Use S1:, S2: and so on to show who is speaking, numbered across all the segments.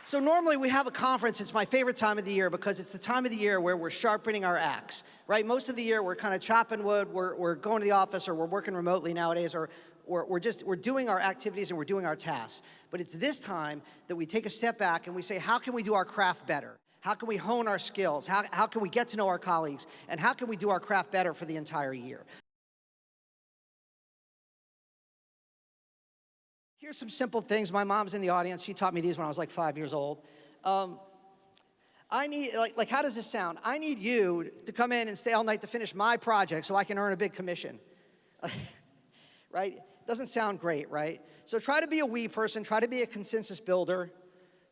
S1: So normally we have a conference. It's my favorite time of the year because it's the time of the year where we're sharpening our axe, right? Most of the year we're kind of chopping wood, we're going to the office, or we're working remotely nowadays, or we're doing our activities and we're doing our tasks. But it's this time that we take a step back and we say, how can we do our craft better? How can we hone our skills? How can we get to know our colleagues? And how can we do our craft better for the entire year? Here's some simple things. My mom's in the audience. She taught me these when I was like 5 years old. I need, like, how does this sound? I need you to come in and stay all night to finish my project so I can earn a big commission. Right? Doesn't sound great, right? So try to be a we person. Try to be a consensus builder.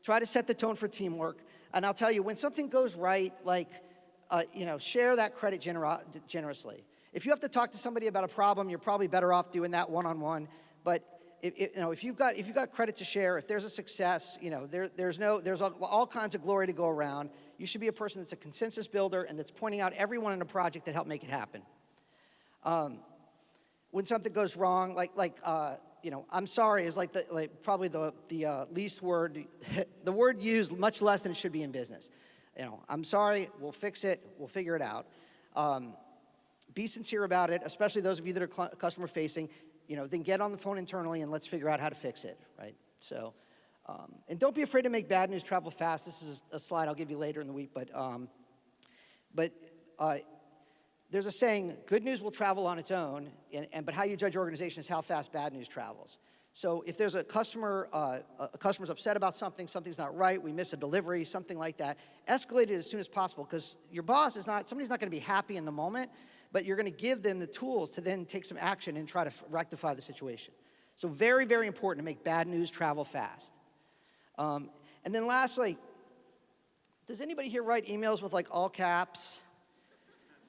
S1: Try to set the tone for teamwork. And I'll tell you, when something goes right, like, share that credit generously. If you have to talk to somebody about a problem, you're probably better off doing that one-on-one. But if you've got credit to share, if there's a success, there's all kinds of glory to go around. You should be a person that's a consensus builder and that's pointing out everyone in a project that helped make it happen. When something goes wrong, I'm sorry is probably the least word, the word used much less than it should be in business. I'm sorry, we'll fix it, we'll figure it out. Be sincere about it, especially those of you that are customer facing. Then get on the phone internally and let's figure out how to fix it, right? So, and don't be afraid to make bad news travel fast. This is a slide I'll give you later in the week, but there's a saying, good news will travel on its own, but how you judge your organization is how fast bad news travels. So if there's a customer's upset about something, something's not right, we miss a delivery, something like that, escalate it as soon as possible, because your boss somebody's not gonna be happy in the moment, but you're going to give them the tools to then take some action and try to rectify the situation. So very, very important to make bad news travel fast. And then lastly, does anybody here write emails with like all caps?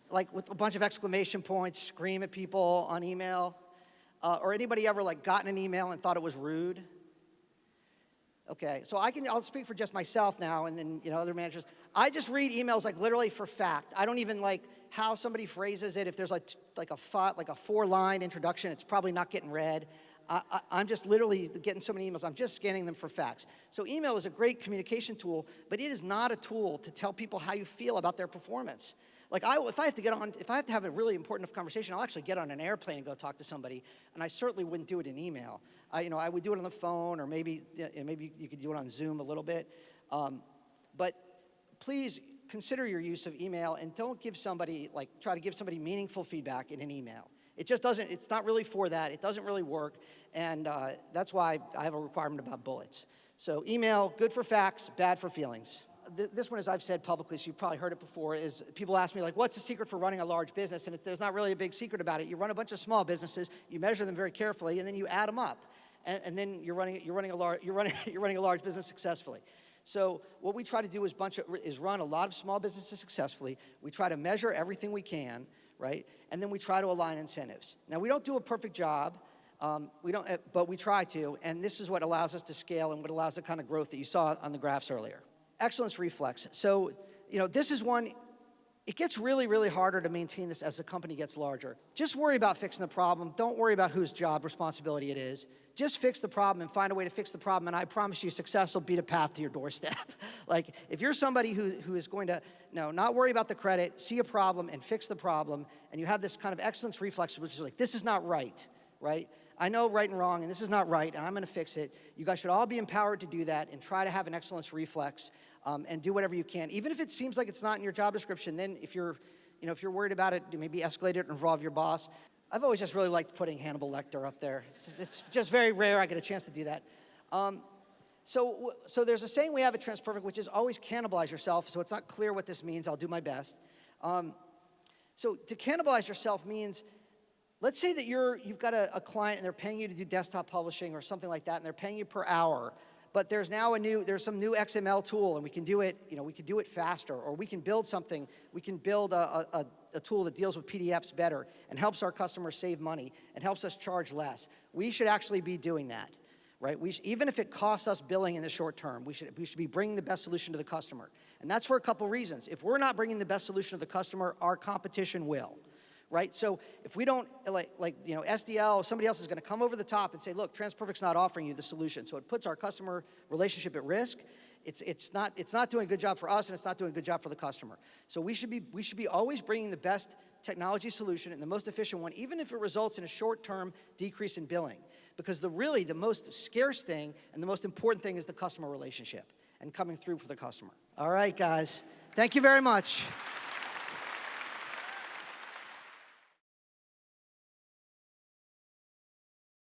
S1: Like with a bunch of exclamation points, scream at people on email? Or anybody ever like gotten an email and thought it was rude? Okay, so I'll speak for just myself now, and then other managers. I just read emails like literally for fact. I don't even like how somebody phrases it. If there's like a 4-line introduction, it's probably not getting read. I'm just literally getting so many emails. I'm just scanning them for facts. So email is a great communication tool, but it is not a tool to tell people how you feel about their performance. Like if I have to have a really important enough conversation, I'll actually get on an airplane and go talk to somebody, and I certainly wouldn't do it in email. I would do it on the phone, or maybe you could do it on Zoom a little bit. But please consider your use of email, and don't try to give somebody meaningful feedback in an email. It just doesn't, it's not really for that. It doesn't really work, and that's why I have a requirement about bullets. So email, good for facts, bad for feelings. This one, as I've said publicly, so you've probably heard it before, is people ask me, like, what's the secret for running a large business? And there's not really a big secret about it. You run a bunch of small businesses, you measure them very carefully, and then you add them up. And then you're running a large business successfully. So what we try to do is run a lot of small businesses successfully. We try to measure everything we can, right? And then we try to align incentives. Now, we don't do a perfect job, but we try to, and this is what allows us to scale and what allows the kind of growth that you saw on the graphs earlier. Excellence reflex. So, this is one, it gets really, really harder to maintain this as the company gets larger. Just worry about fixing the problem. Don't worry about whose job responsibility it is. Just fix the problem and find a way to fix the problem, and I promise you success will beat a path to your doorstep. Like, if you're somebody who is going to, not worry about the credit, see a problem and fix the problem, and you have this kind of excellence reflex, which is like, this is not right, right? I know right and wrong, and this is not right, and I'm going to fix it. You guys should all be empowered to do that and try to have an excellence reflex and do whatever you can. Even if it seems like it's not in your job description, then if you're worried about it, maybe escalate it and involve your boss. I've always just really liked putting Hannibal Lecter up there. It's just very rare I get a chance to do that. So there's a saying we have at TransPerfect, which is always cannibalize yourself. So it's not clear what this means. I'll do my best. So to cannibalize yourself means, let's say that you've got a client and they're paying you to do desktop publishing or something like that, and they're paying you per hour. But there's some new XML tool, and we can do it faster, or we can build something. We can build a tool that deals with PDFs better and helps our customers save money and helps us charge less. We should actually be doing that, right? Even if it costs us billing in the short term, we should be bringing the best solution to the customer. And that's for a couple reasons. If we're not bringing the best solution to the customer, our competition will. Right? So if we don't, SDL, somebody else is going to come over the top and say, look, TransPerfect's not offering you the solution. So it puts our customer relationship at risk, It's not doing a good job for us, and it's not doing a good job for the customer. So we should be always bringing the best technology solution and the most efficient one, even if it results in a short-term decrease in billing. Because really the most scarce thing and the most important thing is the customer relationship and coming through for the customer. All right, guys. Thank you very much.